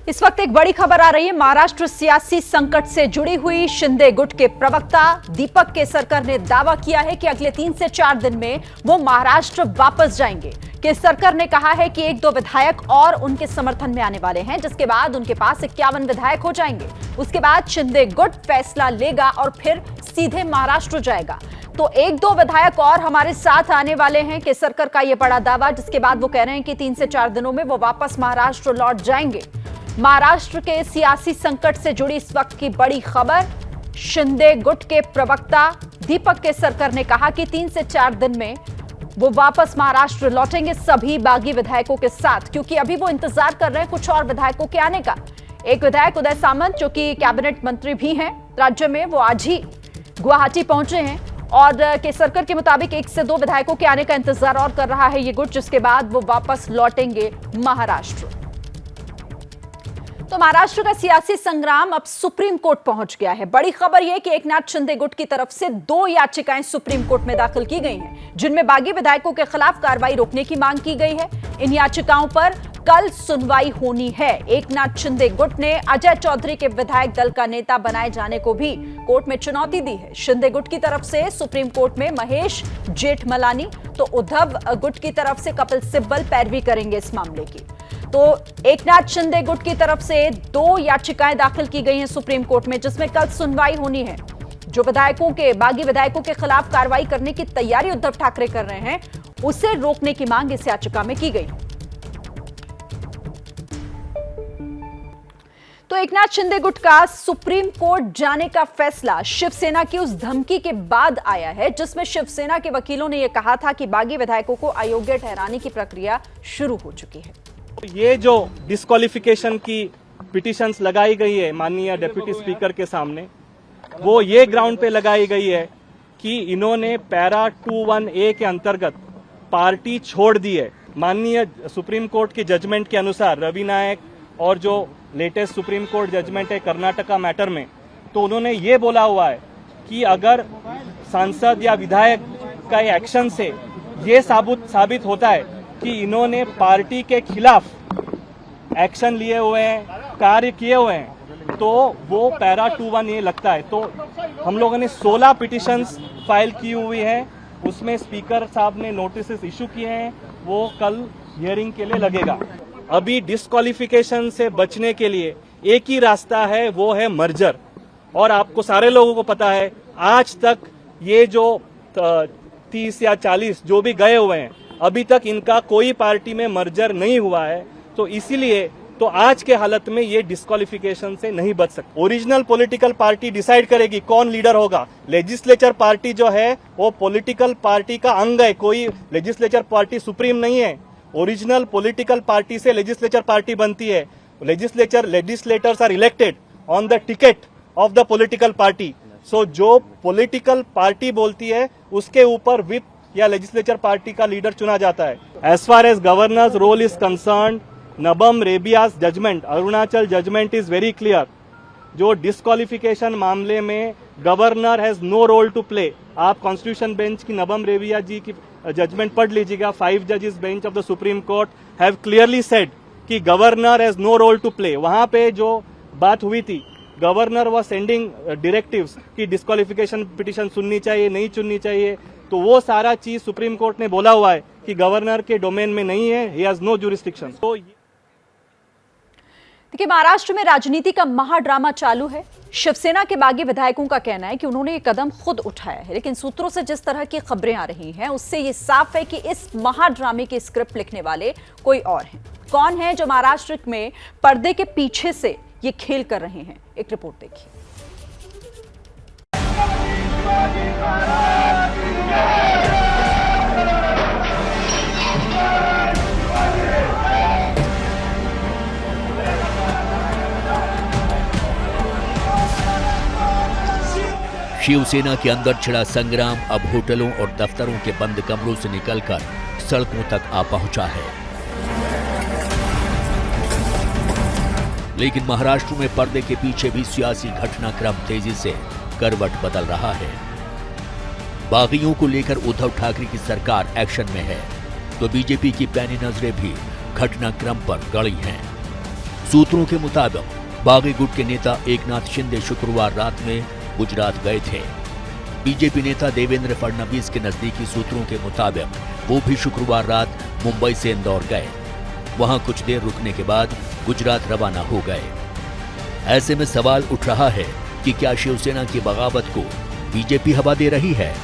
इस वक्त एक बड़ी खबर आ रही है। महाराष्ट्र सियासी संकट से जुड़ी हुई शिंदे गुट के प्रवक्ता दीपक केसरकर ने दावा किया है कि अगले 3 से 4 दिन में वो महाराष्ट्र वापस जाएंगे। केसरकर ने कहा है कि 1-2 विधायक और उनके समर्थन में आने वाले हैं, जिसके बाद उनके पास 51 विधायक हो जाएंगे। उसके बाद शिंदे गुट फैसला लेगा और फिर सीधे महाराष्ट्र जाएगा। तो 1-2 विधायक और हमारे साथ आने वाले हैं, केसरकर का यह बड़ा दावा, जिसके बाद वो कह रहे हैं कि 3 से 4 दिनों में वो वापस महाराष्ट्र लौट जाएंगे। महाराष्ट्र के सियासी संकट से जुड़ी इस वक्त की बड़ी खबर। शिंदे गुट के प्रवक्ता दीपक केसरकर ने कहा कि 3 से 4 दिन में वो वापस महाराष्ट्र लौटेंगे सभी बागी विधायकों के साथ, क्योंकि अभी वो इंतजार कर रहे हैं कुछ और विधायकों के आने का। एक विधायक उदय सामंत, जो कि कैबिनेट मंत्री भी हैं राज्य में, वो आज ही गुवाहाटी पहुंचे हैं और केसरकर के मुताबिक 1 से 2 विधायकों के आने का इंतजार और कर रहा है ये गुट, जिसके बाद वो वापस लौटेंगे महाराष्ट्र। तो महाराष्ट्र का सियासी संग्राम अब सुप्रीम कोर्ट पहुंच गया है। बड़ी खबर यह कि एकनाथ शिंदे गुट की तरफ से 2 याचिकाएं सुप्रीम कोर्ट में दाखिल की गई हैं, जिनमें बागी विधायकों के खिलाफ कार्रवाई रोकने की मांग की गई है। इन याचिकाओं पर कल सुनवाई होनी है। एकनाथ शिंदे गुट ने अजय चौधरी के विधायक दल का नेता बनाए जाने को भी कोर्ट में चुनौती दी है। शिंदे गुट की तरफ से सुप्रीम कोर्ट में महेश जेठमलानी, तो उद्धव गुट की तरफ से कपिल सिब्बल पैरवी करेंगे इस मामले की। तो एकनाथ शिंदे गुट की तरफ से 2 याचिकाएं दाखिल की गई हैं सुप्रीम कोर्ट में, जिसमें कल सुनवाई होनी है। जो बागी विधायकों के खिलाफ कार्रवाई करने की तैयारी उद्धव ठाकरे कर रहे हैं, उसे रोकने की मांग इस याचिका में की गई। तो एकनाथ शिंदे गुट का सुप्रीम कोर्ट जाने का फैसला शिवसेना की उस धमकी के बाद आया है, जिसमें शिवसेना के वकीलों ने यह कहा था कि बागी विधायकों को अयोग्य ठहराने की प्रक्रिया शुरू हो चुकी है। ये जो डिस्क्वालिफिकेशन की पिटीशंस लगाई गई है माननीय डिप्टी स्पीकर के सामने, वो ये ग्राउंड पे लगाई गई है कि इन्होंने पैरा 21A के अंतर्गत पार्टी छोड़ दी है। माननीय सुप्रीम कोर्ट की जजमेंट के अनुसार रवि नायक और जो लेटेस्ट सुप्रीम कोर्ट जजमेंट है कर्नाटका मैटर में, तो उन्होंने ये बोला हुआ है कि अगर सांसद या विधायक का एक्शन से ये साबित होता है कि इन्होंने पार्टी के खिलाफ एक्शन लिए हुए हैं, कार्य किए हुए हैं, तो वो पैरा 21A लगता है। तो हम लोगों ने 16 पिटीशंस फाइल की हुई है, उसमें स्पीकर साहब ने नोटिस इशू किए हैं, वो कल हियरिंग के लिए लगेगा। अभी डिस्क्वालिफिकेशन से बचने के लिए एक ही रास्ता है, वो है मर्जर। और आपको सारे लोगों को पता है, आज तक ये जो 30 या 40 जो भी गए हुए हैं, अभी तक इनका कोई पार्टी में मर्जर नहीं हुआ है। तो इसीलिए तो आज के हालत में ये डिस्क्वालिफिकेशन से नहीं बच सकते। ओरिजिनल पॉलिटिकल पार्टी डिसाइड करेगी कौन लीडर होगा। लेजिस्लेचर पार्टी जो है वो पॉलिटिकल पार्टी का अंग है, कोई लेजिस्लेचर पार्टी सुप्रीम नहीं है। ओरिजिनल पॉलिटिकल पार्टी से लेजिस्लेचर पार्टी बनती है। Legislators are elected on the ticket of the political party. So जो पॉलिटिकल पार्टी बोलती है उसके ऊपर विप या लेजिस्लेचर पार्टी का लीडर चुना जाता है। As far as governor's role is concern, Nabam Rebia's judgment, Arunachal judgment is very clear. जो डिस्क्वालिफिकेशन मामले में governor has no role to play. आप कॉन्स्टिट्यूशन बेंच की नबम रेबिया जी की जजमेंट पढ़ लीजिएगा। 5 जजेस bench of the supreme court have clearly said कि governor has no role to play. वहां पे जो बात हुई थी, गवर्नर वाज सेंडिंग डायरेक्टिव्स कि डिस्क्वालिफिकेशन पिटीशन सुननी चाहिए, नहीं सुननी चाहिए, तो वो सारा चीज सुप्रीम कोर्ट ने बोला हुआ है कि गवर्नर के डोमेन में नहीं है, ही हैज नो ज्यूरिसडिक्शन। तो देखिए, महाराष्ट्र में राजनीति का महाड्रामा चालू है। शिवसेना के बागी विधायकों का कहना है कि उन्होंने ये कदम खुद उठाया है, लेकिन सूत्रों से जिस तरह की खबरें आ रही हैं, उससे ये साफ है कि इस महाड्रामे की स्क्रिप्ट लिखने वाले कोई और हैं। कौन है जो महाराष्ट्र में पर्दे के पीछे से ये खेल कर रहे हैं? एक रिपोर्ट देखिए। शिवसेना के अंदर छिड़ा संग्राम अब होटलों और दफ्तरों के बंद कमरों से निकलकर सड़कों तक आ पहुंचा है। लेकिन महाराष्ट्र में पर्दे के पीछे भी सियासी घटनाक्रम तेजी से करवट बदल रहा है। बागियों को लेकर उद्धव ठाकरे की सरकार एक्शन में है, तो बीजेपी की पैनी नजरें भी घटनाक्रम पर गड़ी हैं। सूत्रों के मुताबिक बागी गुट के नेता एकनाथ शिंदे शुक्रवार रात में गुजरात गए थे। बीजेपी नेता देवेंद्र फडणवीस के नजदीकी सूत्रों के मुताबिक वो भी शुक्रवार रात मुंबई से इंदौर गए। वहां कुछ देर रुकने के बाद गुजरात रवाना हो गए। ऐसे में सवाल उठ रहा है कि क्या शिवसेना की बगावत को बीजेपी हवा दे रही है?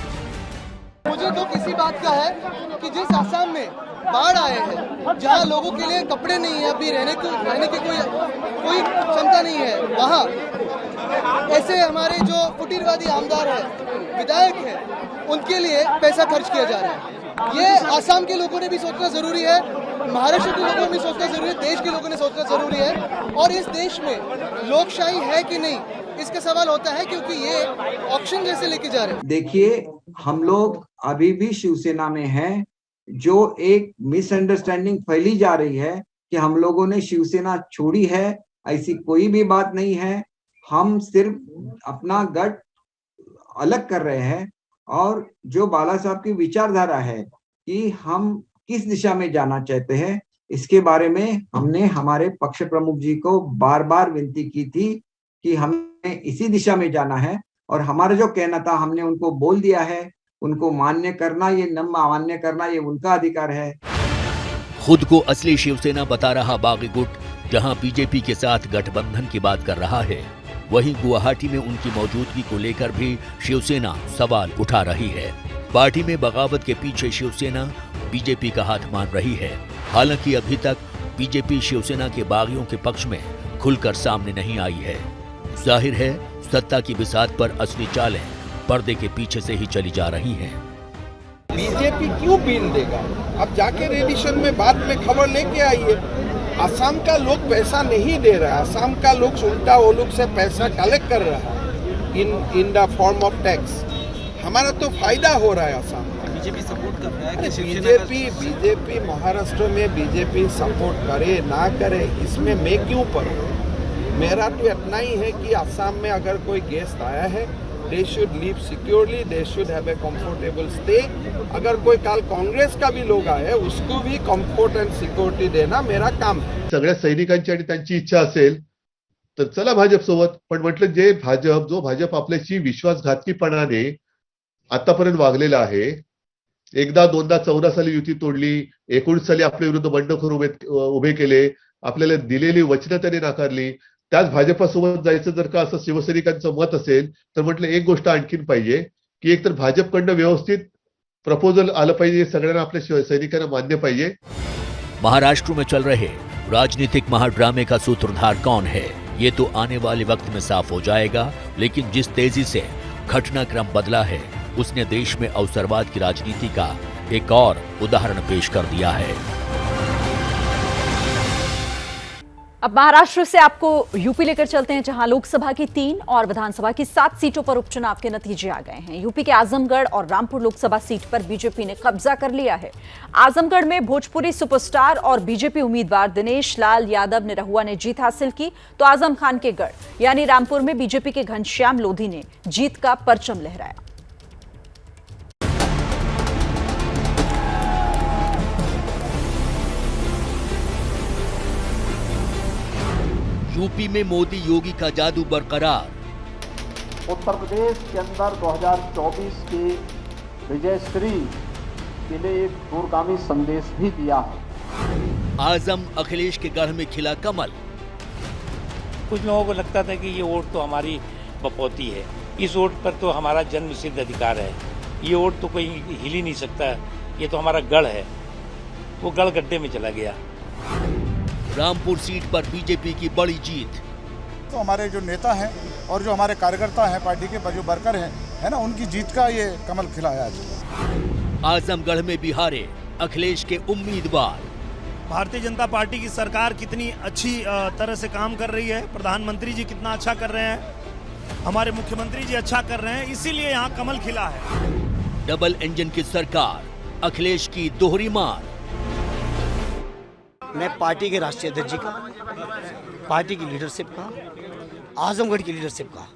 मुझे तो किसी बात का है कि जिस आसाम में बाढ़ आए हैं, जहां लोगों के लिए कपड़े नहीं है, अभी रहने की कोई क्षमता नहीं है, वहां ऐसे हमारे जो फुटीरवादी आमदार है, विधायक है, उनके लिए पैसा खर्च किया जा रहा है। ये आसाम के लोगों ने भी सोचना जरूरी है, महाराष्ट्र के लोगों ने भी सोचना जरूरी है, देश के लोगों ने सोचना जरूरी है। और इस देश में लोकशाही है कि नहीं, इसका सवाल होता है, क्योंकि ये ऑक्शन जैसे लेके जा रहे हैं। देखिए, हम लोग अभी भी शिवसेना में हैं। जो एक मिसअंडरस्टैंडिंग फैली जा रही है कि हम लोगों ने शिवसेना छोड़ी है, ऐसी कोई भी बात नहीं है। हम सिर्फ अपना गट अलग कर रहे हैं और जो बाला साहब की विचारधारा है कि हम किस दिशा में जाना चाहते हैं, इसके बारे में हमने हमारे पक्ष प्रमुख जी को बार बार विनती की थी कि हमें इसी दिशा में जाना है और हमारा जो कहना था हमने उनको बोल दिया है। उनको मान्य करना, ये न मान्य करना, ये उनका अधिकार है। खुद को असली शिवसेना बता रहा बागी गुट जहां बीजेपी के साथ गठबंधन की बात कर रहा है, वहीं गुवाहाटी में उनकी मौजूदगी को लेकर भी शिवसेना सवाल उठा रही है। पार्टी में बगावत के पीछे शिवसेना बीजेपी का हाथ मान रही है। हालांकि अभी तक बीजेपी शिवसेना के बागियों के पक्ष में खुलकर सामने नहीं आई है। जाहिर है सत्ता की बिसात पर असली चालें पर्दे के पीछे से ही चली जा रही हैं। बीजेपी क्यों बिल देगा? अब जाके रेडिशन में बाद में खबर लेके आइए। असम का लोग पैसा नहीं दे रहा है, असम का लोग उल्टा वो लोग से पैसा कलेक्ट कर रहा है in the form of tax. हमारा तो फायदा हो रहा है असम। बीजेपी सपोर्ट कर रहा है कि बीजेपी महाराष्ट्र में बीजेपी सपोर्ट करे ना करे, इसमें मैं क्यों पढ़ूं? मेरा तो इतना ही है कि असम में अगर कोई गेस्ट आया है, they should live securely, they should have a comfortable stay. अगर कोई काल काँग्रेस का भी लोग आए, उसको भी कम्फर्ट अँड सिक्युरिटी देना मेरा काम है। सगळ्या सैनिकांची आणि त्यांची इच्छा असेल तर चला भाजप सोबत, पण म्हटलं जो भाजप आपल्याशी विश्वासघातकीपणाने आतापर्यंत वागलेला आहे, एकदा दोनदा 14 साली युती तोडली, 19 साली आपल्या विरुद्ध बंडखोर उभे केले, आपल्याला दिलेली वचनं त्यांनी नाकारली, त्याच भाजपासोबत जायचं जर का असं शिवसैनिकांचं मत असेल तर म्हटलं एक गोष्ट आणखीन पाहिजे की एकतर भाजपकडनं व्यवस्थित प्रपोजल आलं पाहिजे, सगळ्यांना आपल्या सैनिकांना मान्य पाहिजे। महाराष्ट्र में चल रहे राजनीतिक महाड्रामे का सूत्रधार कौन है, ये तो आने वाले वक्त में साफ हो जाएगा। लेकिन जिस तेजी से घटनाक्रम बदला है, उसने देश में अवसरवाद की राजनीति का एक और उदाहरण पेश कर दिया है। अब महाराष्ट्र से आपको यूपी लेकर चलते हैं, जहां लोकसभा की 3 और विधानसभा की 7 सीटों पर उपचुनाव के नतीजे आ गए हैं। यूपी के आजमगढ़ और रामपुर लोकसभा सीट पर बीजेपी ने कब्जा कर लिया है। आजमगढ़ में भोजपुरी सुपरस्टार और बीजेपी उम्मीदवार दिनेश लाल यादव निरहुआ ने जीत हासिल की, तो आजम खान के गढ़ यानी रामपुर में बीजेपी के घनश्याम लोधी ने जीत का परचम लहराया। यूपी में मोदी योगी का जादू बरकरार। उत्तर प्रदेश के अंदर 2024 के विजयश्री के लिए एक दूरगामी संदेश भी दिया है। आजम अखिलेश के गढ़ में खिला कमल। कुछ लोगों को लगता था कि ये वोट तो हमारी बपौती है, इस वोट पर तो हमारा जन्म सिद्ध अधिकार है, ये वोट तो कोई हिल ही नहीं सकता, ये तो हमारा गढ़ है। वो गढ़ गड्ढे में चला गया। रामपुर सीट पर बीजेपी की बड़ी जीत। तो हमारे जो नेता हैं और जो हमारे कार्यकर्ता हैं, पार्टी के जो वर्कर हैं, है ना, उनकी जीत का ये कमल खिला है आज। आजमगढ़ में बिहारे अखिलेश के उम्मीदवार। भारतीय जनता पार्टी की सरकार कितनी अच्छी तरह से काम कर रही है, प्रधानमंत्री जी कितना अच्छा कर रहे हैं, हमारे मुख्यमंत्री जी अच्छा कर रहे हैं, इसीलिए यहाँ कमल खिला है। डबल इंजन की सरकार, अखिलेश की दोहरी मार। मैं पार्टी के राष्ट्रीय अध्यक्ष जी का, पार्टी की लीडरशिप का, आजमगढ़ की लीडरशिप का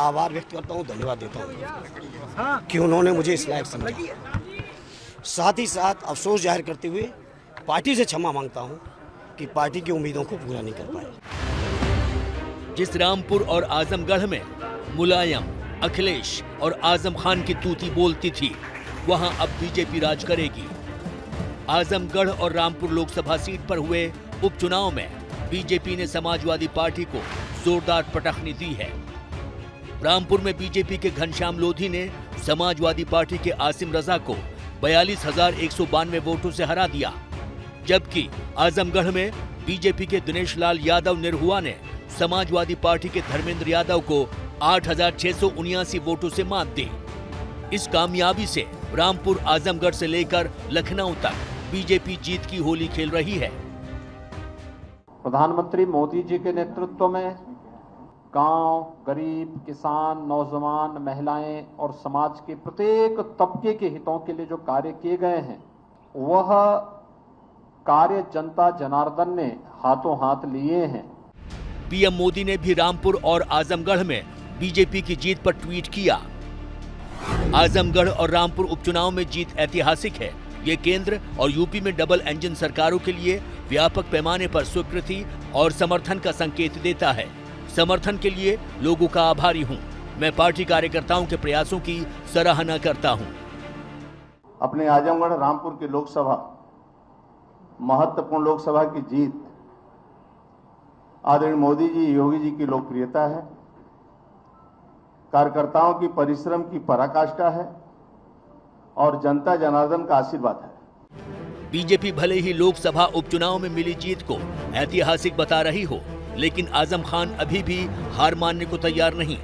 आभार व्यक्त करता हूँ, धन्यवाद देता हूँ कि उन्होंने मुझे इस लायक समझा। साथ ही साथ अफसोस जाहिर करते हुए पार्टी से क्षमा मांगता हूँ कि पार्टी की उम्मीदों को पूरा नहीं कर पाए। जिस रामपुर और आजमगढ़ में मुलायम, अखिलेश और आजम खान की तूती बोलती थी, वहां अब बीजेपी राज करेगी। आजमगढ़ और रामपुर लोकसभा सीट पर हुए उपचुनाव में बीजेपी ने समाजवादी पार्टी को जोरदार पटखनी दी है। रामपुर में बीजेपी के घनश्याम लोधी ने समाजवादी पार्टी के आसिम रजा को 42,192 वोटों से हरा दिया, जबकि आजमगढ़ में बीजेपी के दिनेश लाल यादव निरहुआ ने समाजवादी पार्टी के धर्मेंद्र यादव को 8,679 वोटों से मात दी। इस कामयाबी से रामपुर, आजमगढ़ से लेकर लखनऊ तक बीजेपी जीत की होली खेल रही है। प्रधानमंत्री मोदी जी के नेतृत्व में गांव, गरीब, किसान, नौजवान, महिलाएं और समाज के प्रत्येक तबके के हितों के लिए जो कार्य किए गए हैं, वह कार्य जनता जनार्दन ने हाथों हाथ लिए हैं। पीएम मोदी ने भी रामपुर और आजमगढ़ में बीजेपी की जीत पर ट्वीट किया। आजमगढ़ और रामपुर उपचुनाव में जीत ऐतिहासिक है। ये केंद्र और यूपी में डबल इंजन सरकारों के लिए व्यापक पैमाने पर स्वीकृति और समर्थन का संकेत देता है। समर्थन के लिए लोगों का आभारी हूं। मैं पार्टी कार्यकर्ताओं के प्रयासों की सराहना करता हूं। अपने आजमगढ़ रामपुर की लोकसभा, महत्वपूर्ण लोकसभा की जीत आदरणीय मोदी जी, योगी जी की लोकप्रियता है, कार्यकर्ताओं की परिश्रम की पराकाष्ठा है और जनता जनार्दन का आशीर्वाद है। बीजेपी भले ही लोकसभा उपचुनाव में मिली जीत को ऐतिहासिक बता रही हो, लेकिन आजम खान अभी भी हार मानने को तैयार नहीं।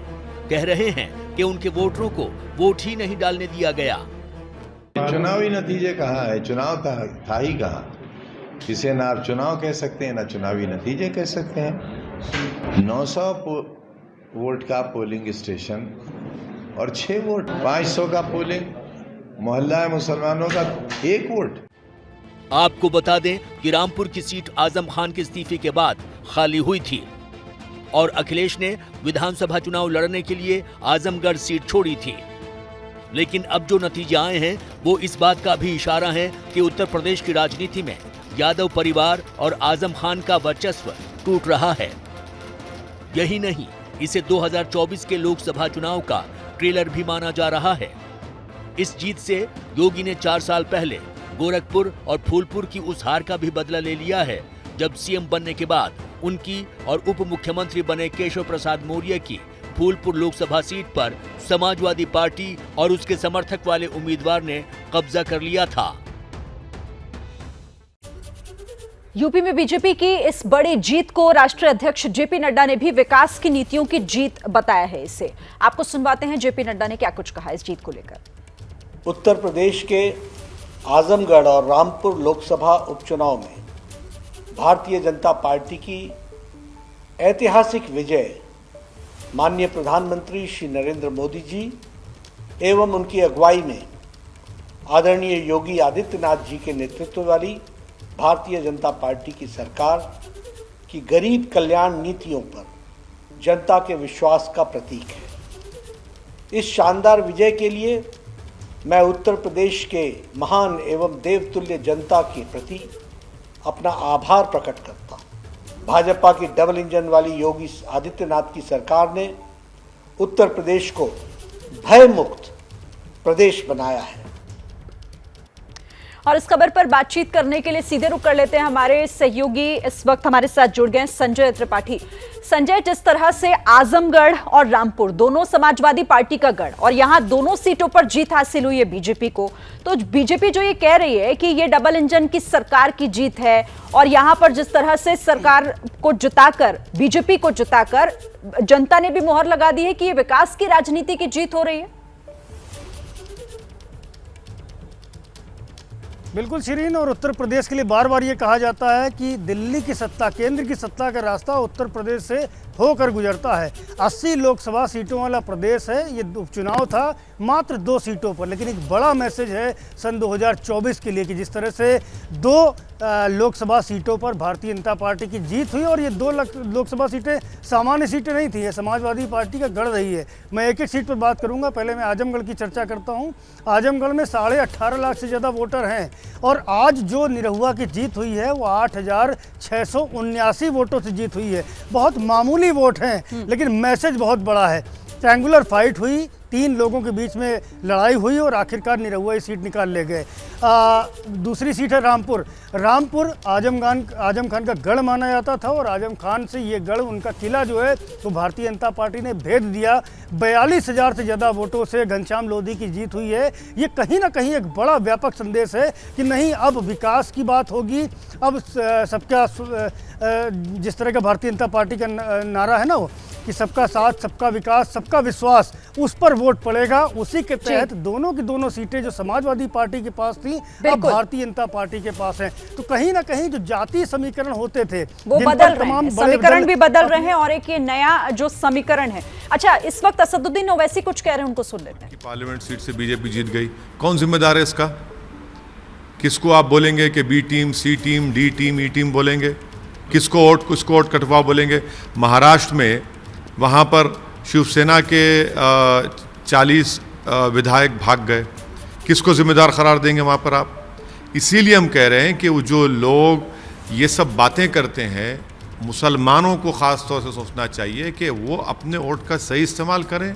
कह रहे हैं कि उनके वोटरों को वोट ही नहीं डालने दिया गया। चुनावी नतीजे कहाँ है? चुनाव था ही कहाँ? इसे ना चुनाव कह सकते हैं, ना चुनावी नतीजे कह सकते हैं। 900 वोट का पोलिंग स्टेशन और 6 वोट, 500 का पोलिंग, मोहल्ला मुसलमानों का 1 वोट। आपको बता दें कि रामपुर की सीट आजम खान के इस्तीफे के बाद खाली हुई थी और अखिलेश ने विधानसभा चुनाव लड़ने के लिए आजमगढ़ सीट छोड़ी थी। लेकिन अब जो नतीजे आए हैं वो इस बात का भी इशारा है कि उत्तर प्रदेश की राजनीति में यादव परिवार और आजम खान का वर्चस्व टूट रहा है। यही नहीं, इसे 2024 के लोकसभा चुनाव का ट्रेलर भी माना जा रहा है। इस जीत से योगी ने 4 साल पहले गोरखपुर और फूलपुर की उस हार का भी बदला ले लिया है, जब सीएम बनने के बाद उनकी और उप मुख्यमंत्री बने केशव प्रसाद मौर्य की फूलपुर लोकसभा सीट पर समाजवादी पार्टी और उसके समर्थक वाले उम्मीदवार ने कब्जा कर लिया था। यूपी में बीजेपी की इस बड़ी जीत को राष्ट्रीय अध्यक्ष जेपी नड्डा ने भी विकास की नीतियों की जीत बताया है। इसे आपको सुनवाते हैं जेपी नड्डा ने क्या कुछ कहा इस जीत को लेकर। उत्तर प्रदेश के आजमगढ़ और रामपुर लोकसभा उपचुनाव में भारतीय जनता पार्टी की ऐतिहासिक विजय माननीय प्रधानमंत्री श्री नरेंद्र मोदी जी एवं उनकी अगुवाई में आदरणीय योगी आदित्यनाथ जी के नेतृत्व वाली भारतीय जनता पार्टी की सरकार की गरीब कल्याण नीतियों पर जनता के विश्वास का प्रतीक है। इस शानदार विजय के लिए मैं उत्तर प्रदेश के महान एवं देवतुल्य जनता के प्रति अपना आभार प्रकट करता हूँ। भाजपा की डबल इंजन वाली योगी आदित्यनाथ की सरकार ने उत्तर प्रदेश को भय मुक्त प्रदेश बनाया है। और इस खबर पर बातचीत करने के लिए सीधे रुख कर लेते हैं हमारे सहयोगी इस वक्त हमारे साथ जुड़ गए संजय त्रिपाठी। संजय, जिस तरह से आजमगढ़ और रामपुर दोनों समाजवादी पार्टी का गढ़ और यहां दोनों सीटों पर जीत हासिल हुई है बीजेपी को, तो बीजेपी जो ये कह रही है कि ये डबल इंजन की सरकार की जीत है और यहां पर जिस तरह से सरकार को जिताकर, बीजेपी को जिताकर जनता ने भी मोहर लगा दी है कि ये विकास की राजनीति की जीत हो रही है। बिल्कुल शिरीन, और उत्तर प्रदेश के लिए बार बार ये कहा जाता है कि दिल्ली की सत्ता, केंद्र की सत्ता का रास्ता उत्तर प्रदेश से होकर गुजरता है। 80 लोकसभा सीटों वाला प्रदेश है। ये उपचुनाव था मात्र 2 सीटों पर, लेकिन एक बड़ा मैसेज है सन 2024 के लिए कि जिस तरह से 2 लोकसभा सीटों पर भारतीय जनता पार्टी की जीत हुई और ये 2 लोकसभा सीटें सामान्य सीटें नहीं थी, ये समाजवादी पार्टी का गढ़ रही है। मैं एक एक सीट पर बात करूंगा, पहले मैं आजमगढ़ की चर्चा करता हूं। आजमगढ़ में 18.5 लाख से ज़्यादा वोटर हैं और आज जो निरहुआ की जीत हुई है वो 8,679 वोटों से जीत हुई है। बहुत मामूली वोट हैं लेकिन मैसेज बहुत बड़ा है। ट्रायंगुलर फाइट हुई, 3 लोगों के बीच में लड़ाई हुई और आखिरकार निरहुआ ये सीट निकाल ले गए। दूसरी सीट है रामपुर। रामपुर आजम खान का गढ़ माना जाता था और आजम खान से ये गढ़, उनका किला जो है तो भारतीय जनता पार्टी ने भेद दिया। 42,000 से ज़्यादा वोटों से घनश्याम लोधी की जीत हुई है। ये कहीं ना कहीं एक बड़ा व्यापक संदेश है कि नहीं, अब विकास की बात होगी, अब सबका जिस तरह का भारतीय जनता पार्टी का नारा है ना वो कि सबका साथ, सबका विकास, सबका विश्वास, उस पर वोट पड़ेगा। उसी के तहत दोनों की दोनों सीटें जो समाजवादी पार्टी के पास थी अब भारतीय जनता पार्टी के पास हैं। तो कहीं ना कहीं जो जातीय समीकरण होते थे वो बदल रहे हैं, समीकरण भी बदल रहे हैं और एक ये नया जो समीकरण है। अच्छा, इस वक्त असदुद्दीन ओवैसी कुछ कह रहे हैं, उनको सुन लेते हैं। पार्लियामेंट सीट से बीजेपी जीत गई, कौन जिम्मेदार है इसका? किसको आप बोलेंगे कि बी टीम, सी टीम, डी टीम, ई टीम बोलेंगे? किसको वोट कटवा बोलेंगे? महाराष्ट्र में वहाँ पर शिवसेना के 40 विधायक भाग गए, किसको जिम्मेदार करार देंगे वहाँ पर आप? इसीलिए हम कह रहे हैं कि वो जो लोग ये सब बातें करते हैं, मुसलमानों को ख़ास तौर से सोचना चाहिए कि वो अपने वोट का सही इस्तेमाल करें,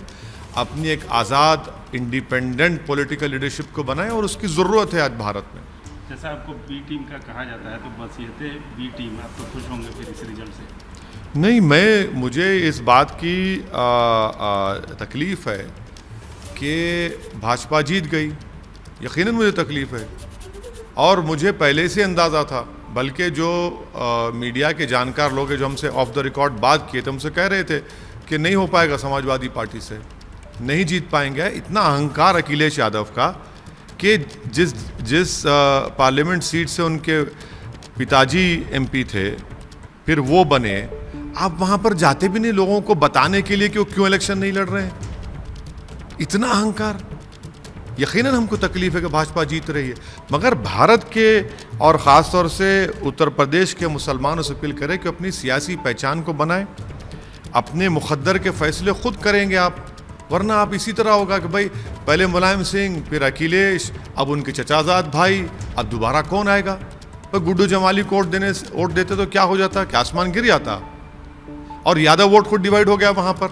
अपनी एक आज़ाद इंडिपेंडेंट पॉलिटिकल लीडरशिप को बनाएं और उसकी ज़रूरत है आज भारत में। जैसा आपको बी टीम का कहा जाता है, तो बस ये थे बी टीम, आप तो खुश होंगे फिर इस रिजल्ट से? नहीं, मुझे इस बात की तकलीफ़ है कि भाजपा जीत गई, यकीनन मुझे तकलीफ़ है और मुझे पहले से अंदाज़ा था, बल्कि जो मीडिया के जानकार लोग हैं जो हमसे ऑफ द रिकॉर्ड बात किए थे, हमसे कह रहे थे कि नहीं हो पाएगा, समाजवादी पार्टी से नहीं जीत पाएंगे। इतना अहंकार अखिलेश यादव का कि जिस पार्लियामेंट सीट से उनके पिताजी एमपी थे, फिर वो बने, आप वहाँ पर जाते भी नहीं लोगों को बताने के लिए कि वो क्यों इलेक्शन नहीं लड़ रहे हैं। इतना अहंकार। यकीनन हमको तकलीफ है कि भाजपा जीत रही है, मगर भारत के और ख़ास तौर से उत्तर प्रदेश के मुसलमानों से अपील करें कि अपनी सियासी पहचान को बनाएं, अपने मुक़द्दर के फैसले खुद करेंगे आप, वरना आप इसी तरह होगा कि भाई पहले मुलायम सिंह, फिर अखिलेश, अब उनके चचाजाद भाई, अब दोबारा कौन आएगा? तो गुड्डू जमाली को वोट देते तो क्या हो जाता कि आसमान गिर जाता और यादव वोट खुद डिवाइड हो गया वहाँ पर।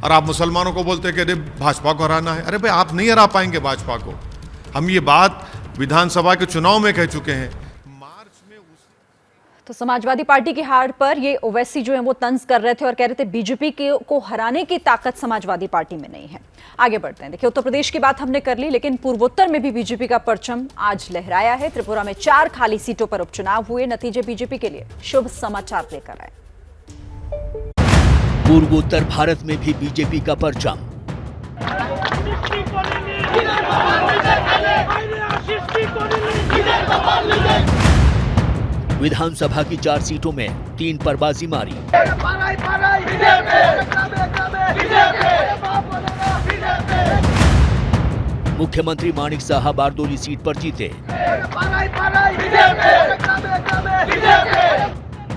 और आप मुसलमानों को बोलते कि अरे भाजपा को हराना है। अरे भाई, आप नहीं हरा पाएंगे भाजपा को। हम ये बात विधानसभा के चुनाव में कह चुके हैं। तो समाजवादी पार्टी की हार पर ये ओवैसी जो है वो तंज कर रहे थे और कह रहे थे बीजेपी को हराने की ताकत समाजवादी पार्टी में नहीं है। आगे बढ़ते हैं। देखिए, उत्तर प्रदेश की बात हमने कर ली, लेकिन पूर्वोत्तर में भी बीजेपी का परचम आज लहराया है। त्रिपुरा में 4 खाली सीटों पर उपचुनाव हुए, नतीजे बीजेपी के लिए शुभ समाचार लेकर आए। पूर्वोत्तर भारत में भी बीजेपी का परचम। विधानसभा की 4 सीटों में 3 पर बाजी मारी। मुख्यमंत्री माणिक साहा बारदोली सीट पर जीते।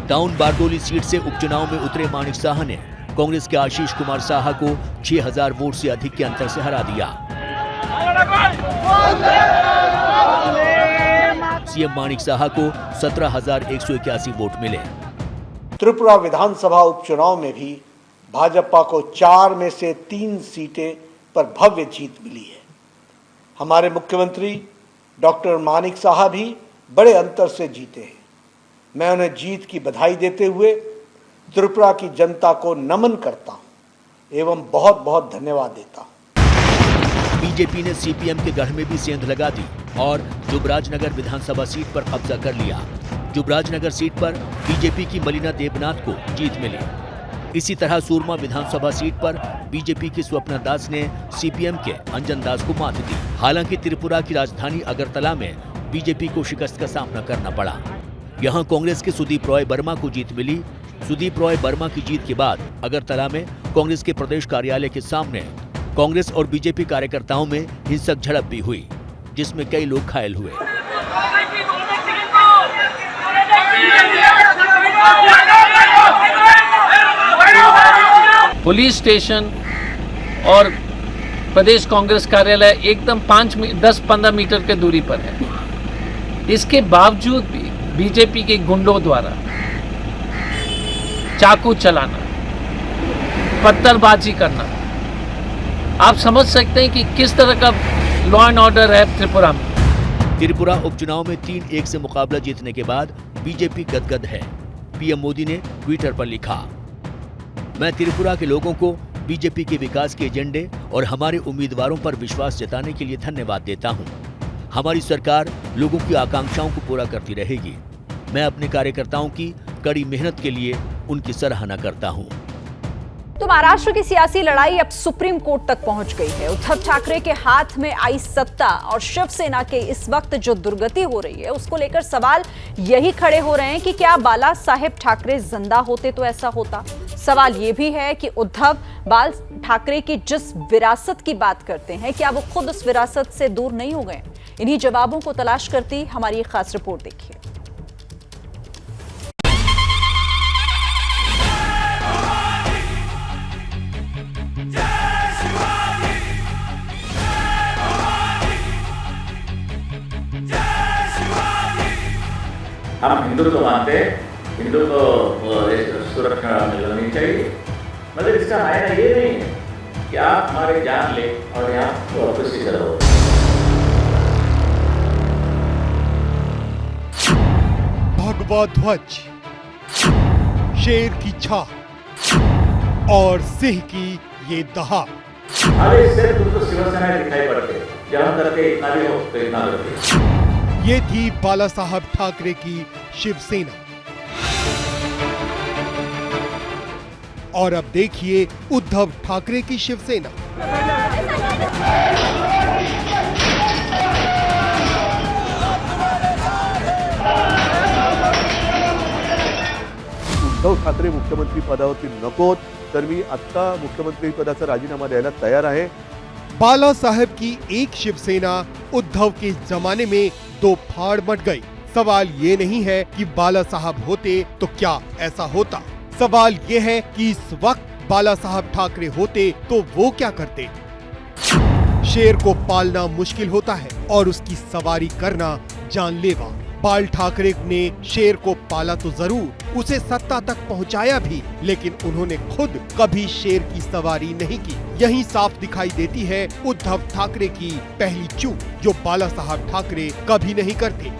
टाउन बारदोली सीट से उपचुनाव में उतरे माणिक साहा ने कांग्रेस के आशीष कुमार साहा को 6,000 वोट से अधिक के अंतर से हरा दिया। सीएम माणिक साहा को 17,181 वोट मिले। त्रिपुरा विधानसभा उपचुनाव में भी भाजपा को 4 में से 3 सीटें पर भव्य जीत मिली है। हमारे मुख्यमंत्री डॉक्टर माणिक साहा भी बड़े अंतर से जीते हैं। मैं उन्हें जीत की बधाई देते हुए त्रिपुरा की जनता को नमन करता हूं एवं बहुत बहुत धन्यवाद देता हूं। बीजेपी ने सीपीएम के गढ़ में भी सेंध लगा दी और जुबराजनगर विधानसभा सीट पर कब्जा कर लिया। जुबराजनगर सीट पर बीजेपी की मलिना देवनाथ को जीत मिली। इसी तरह सूरमा विधानसभा सीट पर बीजेपी की स्वप्ना दास ने सीपीएम के अंजन दास को मात दी। हालांकि त्रिपुरा की राजधानी अगरतला में बीजेपी को शिकस्त का सामना करना पड़ा। यहां कांग्रेस के सुदीप रॉय वर्मा को जीत मिली। सुदीप रॉय वर्मा की जीत के बाद अगरतला में कांग्रेस के प्रदेश कार्यालय के सामने कांग्रेस और बीजेपी कार्यकर्ताओं में हिंसक झड़प भी हुई, जिसमें कई लोग घायल हुए। पुलिस स्टेशन और प्रदेश कांग्रेस कार्यालय एकदम 10-15 मीटर के दूरी पर है। इसके बावजूद भी बीजेपी के गुंडों द्वारा चाकू चलाना, पत्थरबाजी करना, आप समझ सकते हैं कि किस तरह का लॉ एंड ऑर्डर है त्रिपुरा में। त्रिपुरा उपचुनाव में 3-1 से मुकाबला जीतने के बाद बीजेपी गदगद है। पीएम मोदी ने ट्विटर पर लिखा, मैं त्रिपुरा के लोगों को बीजेपी के विकास के एजेंडे और हमारे उम्मीदवारों पर विश्वास जताने के लिए धन्यवाद देता हूं। हमारी सरकार लोगों की आकांक्षाओं को पूरा करती रहेगी। मैं अपने कार्यकर्ताओं की कड़ी मेहनत के लिए उनकी सराहना करता हूं। तो महाराष्ट्र की सियासी लड़ाई अब सुप्रीम कोर्ट तक पहुंच गई है। उद्धव ठाकरे के हाथ में आई सत्ता और शिवसेना के इस वक्त जो दुर्गति हो रही है, उसको लेकर सवाल यही खड़े हो रहे हैं कि क्या बाला साहेब ठाकरे जिंदा होते तो ऐसा होता। सवाल यह भी है कि उद्धव बाल ठाकरे की जिस विरासत की बात करते हैं, क्या वो खुद उस विरासत से दूर नहीं हो गए? इन्हीं जवाबों को तलाश करती हमारी एक खास रिपोर्ट देखिए। हम हिंदू तो मानते हैं, हिंदू को सुरक्षा मिलनी चाहिए, मगर इसका मायना ये नहीं है कि आप हमारे जान ले और यहाँ वापस ही करो। भगवा ध्वज, शेर की छाप और सिंह की ये दहाड़। अरे सिर्फ तो शिवसेना दिखाई पड़ते, जब हम करते इतना भी हो तो इतना करते। ये थी बाला साहब ठाकरे की शिवसेना। और अब देखिए उद्धव ठाकरे की शिवसेना। उद्धव ठाकरे मुख्यमंत्री पदावरती नकोत, तर मी आता मुख्यमंत्री पदाचा राजीनामा द्यायला तयार आहे। बाला साहब की एक शिवसेना उद्धव के जमाने में दो फाड़ मट गई। सवाल ये नहीं है कि बाला साहब होते तो क्या ऐसा होता, सवाल ये है कि इस वक्त बाला साहब ठाकरे होते तो वो क्या करते। शेर को पालना मुश्किल होता है और उसकी सवारी करना जानलेवा। बाल ठाकरे ने शेर को पाला तो जरूर, उसे सत्ता तक पहुंचाया भी, लेकिन उन्होंने खुद कभी शेर की सवारी नहीं की। यही साफ दिखाई देती है उद्धव ठाकरे की पहली चूक, जो बाला साहब ठाकरे कभी नहीं करते।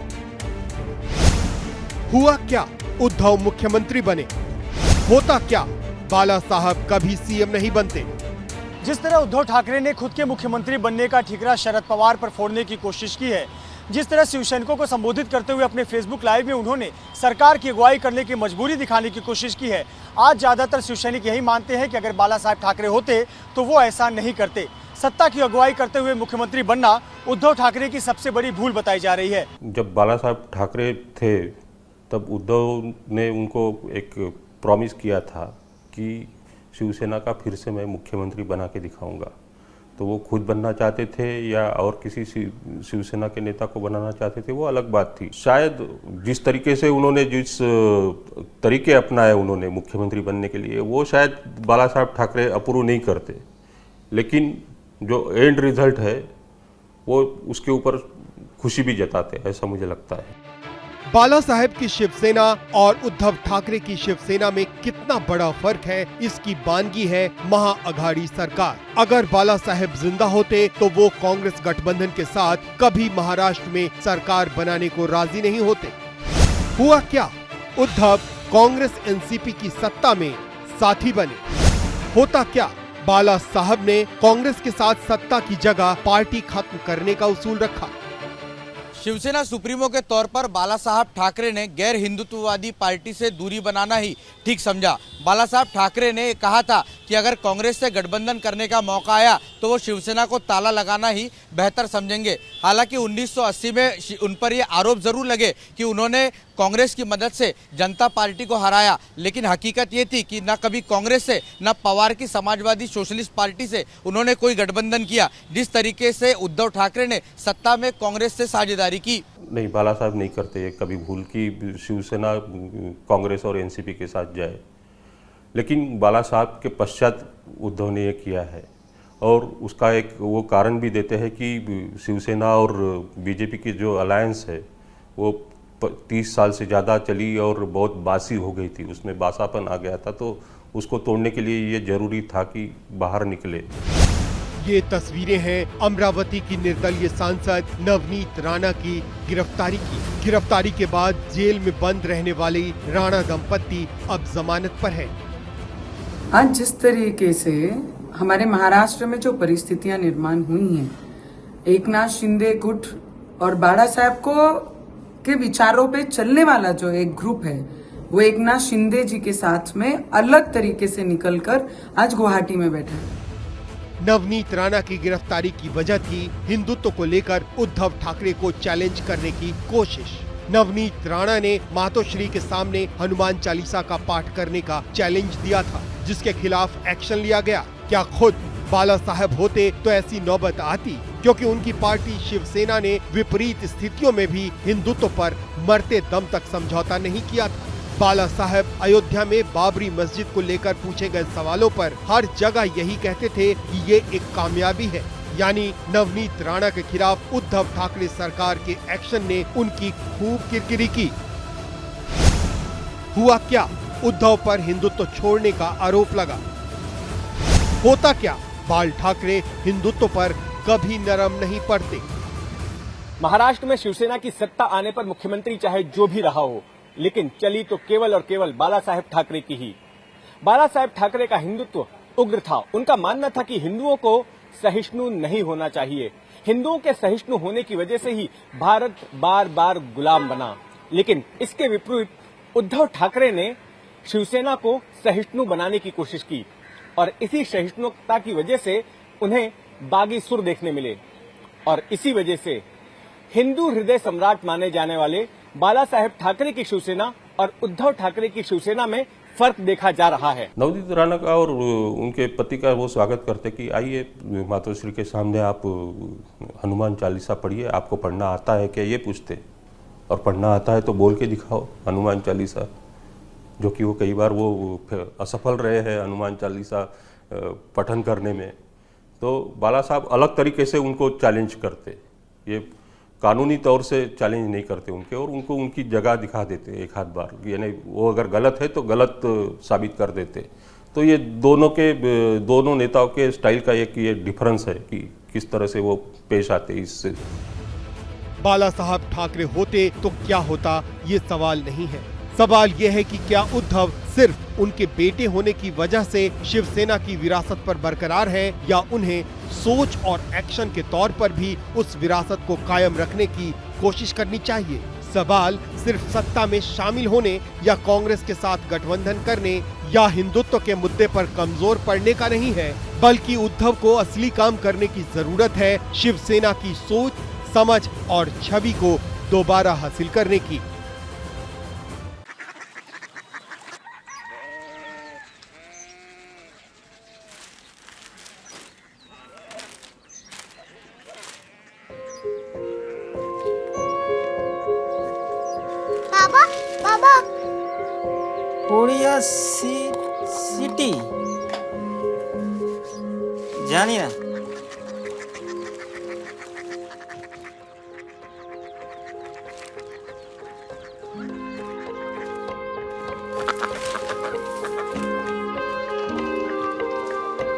हुआ क्या, उद्धव मुख्यमंत्री बने। होता क्या, बाला साहब कभी सीएम नहीं बनते। जिस तरह उद्धव ठाकरे ने खुद के मुख्यमंत्री बनने का ठिकरा शरद पवार पर फोड़ने की कोशिश की है, जिस तरह शिवसैनिकों को संबोधित करते हुए अपने फेसबुक लाइव में उन्होंने सरकार की अगुवाई करने की मजबूरी दिखाने की कोशिश की है, आज ज्यादातर शिवसैनिक यही मानते हैं कि अगर बाला साहब ठाकरे होते तो वो ऐसा नहीं करते। सत्ता की अगुवाई करते हुए मुख्यमंत्री बनना उद्धव ठाकरे की सबसे बड़ी भूल बताई जा रही है। जब बाला साहब ठाकरे थे तब उद्धव ने उनको एक प्रॉमिस किया था कि शिवसेना का फिर से मैं मुख्यमंत्री बना के दिखाऊंगा। तो वो खुद बनना चाहते थे या और किसी शिवसेना के नेता को बनाना चाहते थे, वो अलग बात थी। शायद जिस तरीके से उन्होंने जिस तरीके अपनाए उन्होंने मुख्यमंत्री बनने के लिए, वो शायद बाला साहब ठाकरे अप्रूव नहीं करते, लेकिन जो एंड रिजल्ट है वो उसके ऊपर खुशी भी जताते, ऐसा मुझे लगता है। बाला साहब की शिवसेना और उद्धव ठाकरे की शिवसेना में कितना बड़ा फर्क है, इसकी बानगी है महाअघाड़ी सरकार। अगर बाला साहब जिंदा होते तो वो कांग्रेस गठबंधन के साथ कभी महाराष्ट्र में सरकार बनाने को राजी नहीं होते। हुआ क्या, उद्धव कांग्रेस एनसीपी की सत्ता में साथी बने। होता क्या, बाला साहब ने कांग्रेस के साथ सत्ता की जगह पार्टी खत्म करने का उसूल रखा। शिवसेना सुप्रीमो के तौर पर बाला साहब ठाकरे ने गैर हिंदुत्ववादी पार्टी से दूरी बनाना ही ठीक समझा। बाला साहब ठाकरे ने कहा था कि अगर कांग्रेस से गठबंधन करने का मौका आया तो वो शिवसेना को ताला लगाना ही बेहतर समझेंगे। हालांकि 1980 में उन पर ये आरोप जरूर लगे कि उन्होंने कांग्रेस की मदद से जनता पार्टी को हराया, लेकिन हकीकत ये थी कि न कभी कांग्रेस से न पवार की समाजवादी सोशलिस्ट पार्टी से उन्होंने कोई गठबंधन किया। जिस तरीके से उद्धव ठाकरे ने सत्ता में कांग्रेस से साझेदारी की। नहीं, बाला साहब नहीं करते कभी भूल की शिवसेना कांग्रेस और एनसीपी के साथ जाए, लेकिन बाला साहब के पश्चात उद्धव ने ये किया है और उसका एक वो कारण भी देते हैं कि शिवसेना और बीजेपी की जो अलायंस है वो 30 साल से ज़्यादा चली और बहुत बासी हो गई थी, उसमें बासापन आ गया था, तो उसको तोड़ने के लिए ये जरूरी था कि बाहर निकले। ये तस्वीरें हैं अमरावती की निर्दलीय सांसद नवनीत राणा की गिरफ्तारी के बाद जेल में बंद रहने वाली राणा दंपत्ति अब जमानत पर है। आज जिस तरीके से हमारे महाराष्ट्र में जो परिस्थितियां निर्माण हुई हैं, एकनाथ शिंदे गुट और बाला साहब को के विचारों पे चलने वाला जो एक ग्रुप है, वो एकनाथ शिंदे जी के साथ में अलग तरीके से निकलकर आज गुवाहाटी में बैठा है। नवनीत राणा की गिरफ्तारी की वजह थी हिंदुत्व को लेकर उद्धव ठाकरे को चैलेंज करने की कोशिश। नवनीत राणा ने मातोश्री के सामने हनुमान चालीसा का पाठ करने का चैलेंज दिया था, जिसके खिलाफ एक्शन लिया गया। क्या खुद बाला साहब होते तो ऐसी नौबत आती, क्योंकि उनकी पार्टी शिवसेना ने विपरीत स्थितियों में भी हिंदुत्व पर मरते दम तक समझौता नहीं किया था। बाला साहब अयोध्या में बाबरी मस्जिद को लेकर पूछे गए सवालों पर हर जगह यही कहते थे कि ये एक कामयाबी है, यानी नवनीत राणा के खिलाफ उद्धव ठाकरे सरकार के एक्शन ने उनकी खूब किरकिरी की। हुआ क्या? उद्धव पर हिंदुत्व छोड़ने का आरोप लगा। होता क्या? बाल ठाकरे हिंदुत्व पर कभी नरम नहीं पड़ते। महाराष्ट्र में शिवसेना की सत्ता आने पर मुख्यमंत्री चाहे जो भी रहा हो, लेकिन चली तो केवल और केवल बाला साहेब ठाकरे की ही। बाला साहेब ठाकरे का हिंदुत्व उग्र था। उनका मानना था कि हिंदुओं को सहिष्णु नहीं होना चाहिए। हिंदुओं के सहिष्णु होने की वजह से ही भारत बार बार गुलाम बना। लेकिन इसके विपरीत उद्धव ठाकरे ने शिवसेना को सहिष्णु बनाने की कोशिश की और इसी सहिष्णुता की वजह से उन्हें बागी सुर देखने मिले और इसी वजह से हिंदू हृदय सम्राट माने जाने वाले बाला साहेब ठाकरे की शिवसेना और उद्धव ठाकरे की शिवसेना में फर्क देखा जा रहा है। नवनीत राणा का और उनके पति का वो स्वागत करते कि आइए मातोश्री के सामने आप हनुमान चालीसा पढ़िए, आपको पढ़ना आता है क्या, ये पूछते, और पढ़ना आता है तो बोल के दिखाओ हनुमान चालीसा, जो कि वो कई बार वो असफल रहे हैं हनुमान चालीसा पठन करने में। तो बाला साहब अलग तरीके से उनको चैलेंज करते, ये कानूनी तौर से चैलेंज नहीं करते उनके, और उनको उनकी जगह दिखा देते एक आध बार, यानी वो अगर गलत है तो गलत साबित कर देते। तो ये दोनों नेताओं के स्टाइल का एक ये डिफरेंस है कि किस तरह से वो पेश आते इससे। बाला साहब ठाकरे होते तो क्या होता, ये सवाल नहीं है। सवाल यह है कि क्या उद्धव सिर्फ उनके बेटे होने की वजह से शिवसेना की विरासत पर बरकरार है, या उन्हें सोच और एक्शन के तौर पर भी उस विरासत को कायम रखने की कोशिश करनी चाहिए। सवाल सिर्फ सत्ता में शामिल होने या कांग्रेस के साथ गठबंधन करने या हिंदुत्व के मुद्दे पर कमजोर पड़ने का नहीं है, बल्कि उद्धव को असली काम करने की जरूरत है, शिवसेना की सोच, समझ और छवि को दोबारा हासिल करने की। कोरिया सिटी जानी ना।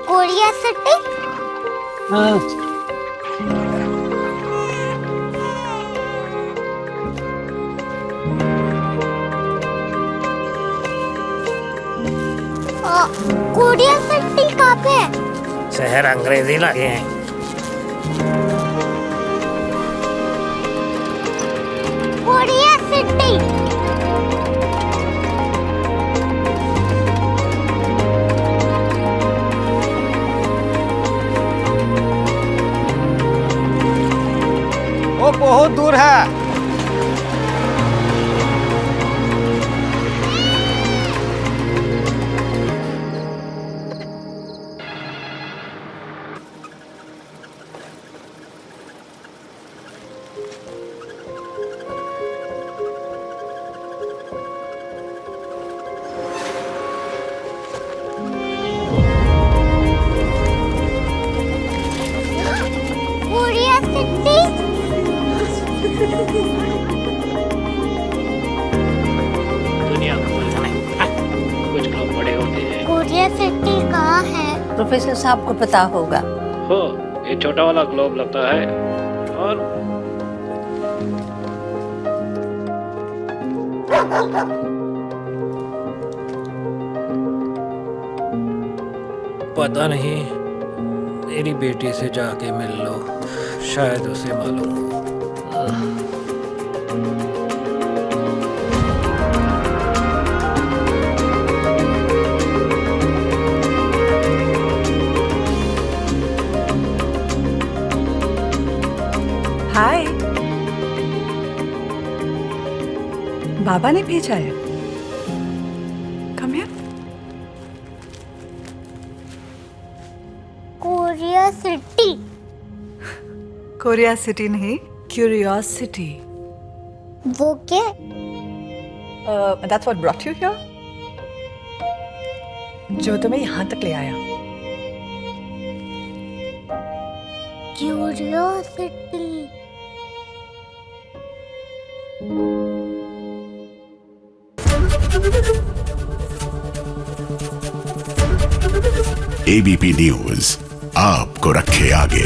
Korea city? हाँ। कोरिया सिटी कहाँ पे है? शहर अंग्रेजी लगे हैं। Korea city. वो बहुत दूर है। क्यूरियोसिटी कहाँ है? प्रोफेसर साहब को पता होगा। हो, ये छोटा वाला ग्लोब लगता है और पता नहीं, मेरी बेटी से जाके मिल लो, शायद उसे मालूम हो। हाय, बाबा ने भेजा है। Come here. क्यूरियोसिटी। क्यूरियोसिटी नहीं, क्यूरियोसिटी। वो क्या? That's what brought you here? जो तुम्हें यहाँ तक ले आया। क्यूरियोसिटी। एबीपी न्यूज आपको रखे आगे।